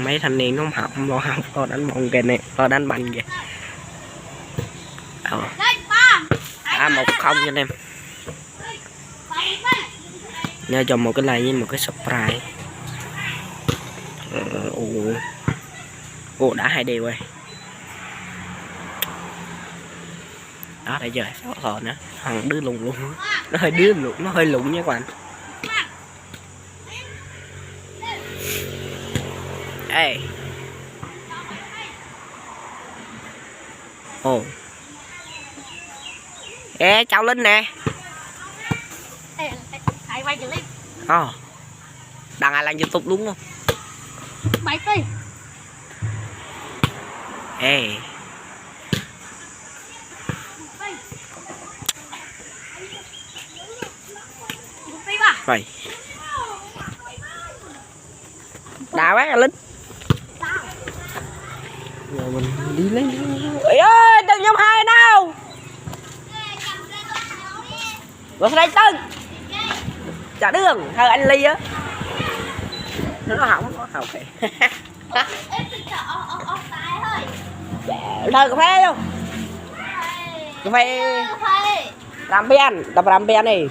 mấy thanh niên nó không lo học lo đánh bóng kìa này, lo đánh banh kìa. Một không cho anh em. Nhớ cho một cái like với một cái subscribe. Đã 2 điều rồi. Đó để giờ rồi nữa, thằng đứa lùng luôn, nó hơi lụng nha các bạn. Ê. Ê cháu Linh nè. Đăng ai lên YouTube đúng không? Mày đi. Ê. Vậy. Đào quá Linh. Giờ mình đi lấy. Ê ơi, đừng nhóm 2 đâu. Rồi đây Tân. Trả đường, thôi anh Ly á. Nó hỏng, nó hỏng kìa. Thôi cà phê không? Cà phê. Làm pian, tập làm pian đi.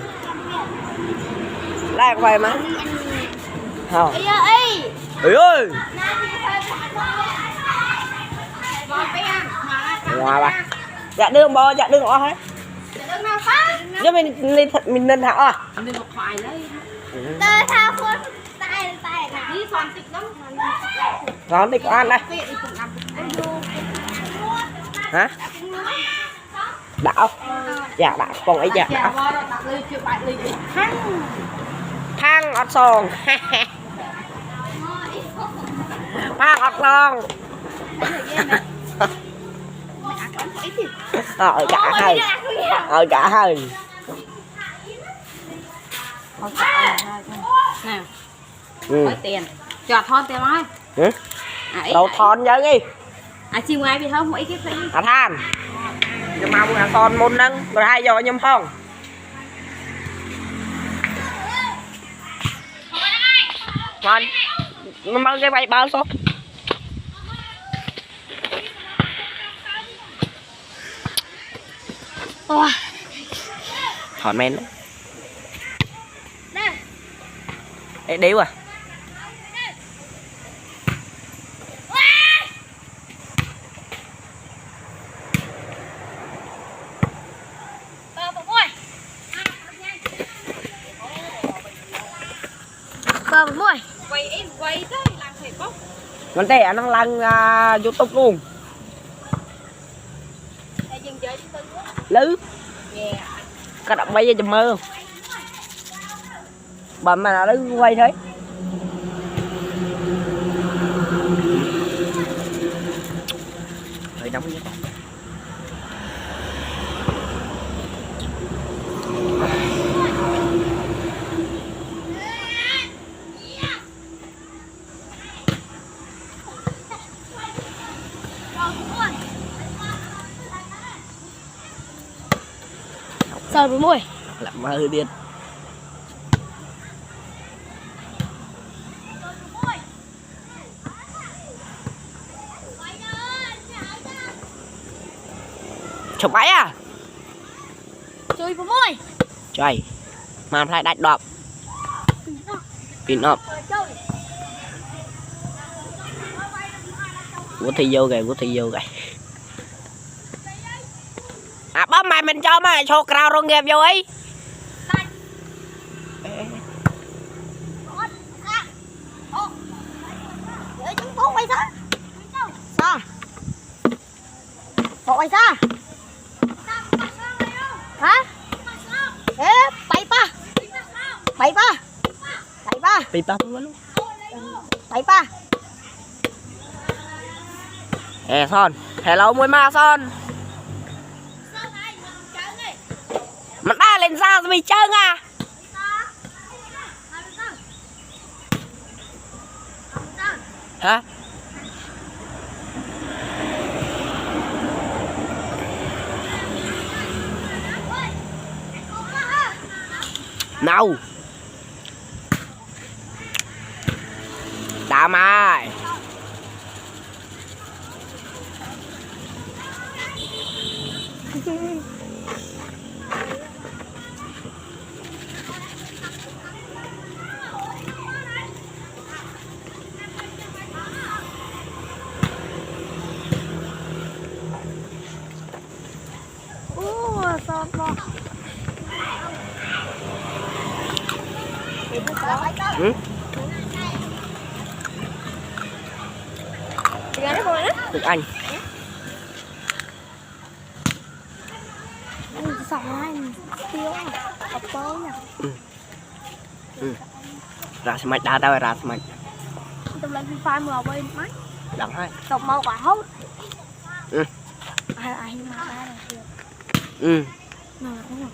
Đây cà phê mà. Không. Ê ơi. Ngoài ba. Dạ đường bò, dạ đường ngõ hết. Chứ mình nên học à? Mình học hoài đấy. Ngon đi con đây. Hả? Đạo. Dạ đạo còn ấy dạ đạo. Thang ọt sòn. Thang ọt sòn. Cả hơi. Cả hơi. Nào. Tiền. Chọt thon tiền ơi. Đâu thon vậy đi. Chiều ngày bị không mấy cái gì. Than. Nhưng mà muốn thon môn nâng rồi 2 giờ nhâm không. Ngon. Nó cái bay bao số. Thọn men đó. Ê điếu à. Quay thế làm thiệt không? Mình tè nó lăn YouTube luôn. Lứ. Có động bay cho mơ. Bầm mà nó quay thế. Hơi nóng nhất. Sờ với môi. Làm hơi điên. Chụp máy à? Chơi với môi. Chơi. Mà phải đặt đọp. Pin up. Quốc thi vô kìa. À bấm mày mình cho mày cho crowd rong game vô ấy. Bộ quay xa. Hả? Ê, bay pa. Luôn. Bay pa. Ê Son, hello mùi ma Son. Mình ta lên ra rồi mình chơi à. Hả? Nào. Đá mai. Ừ. Được anh. Ra xem mạch đa tao ra xem mạch. Tụi lên phai mờ bên máy. Đặng hai. Tụi mơ quả hốt. Ừ. Ai mà đây là. Ừ. Nào là không.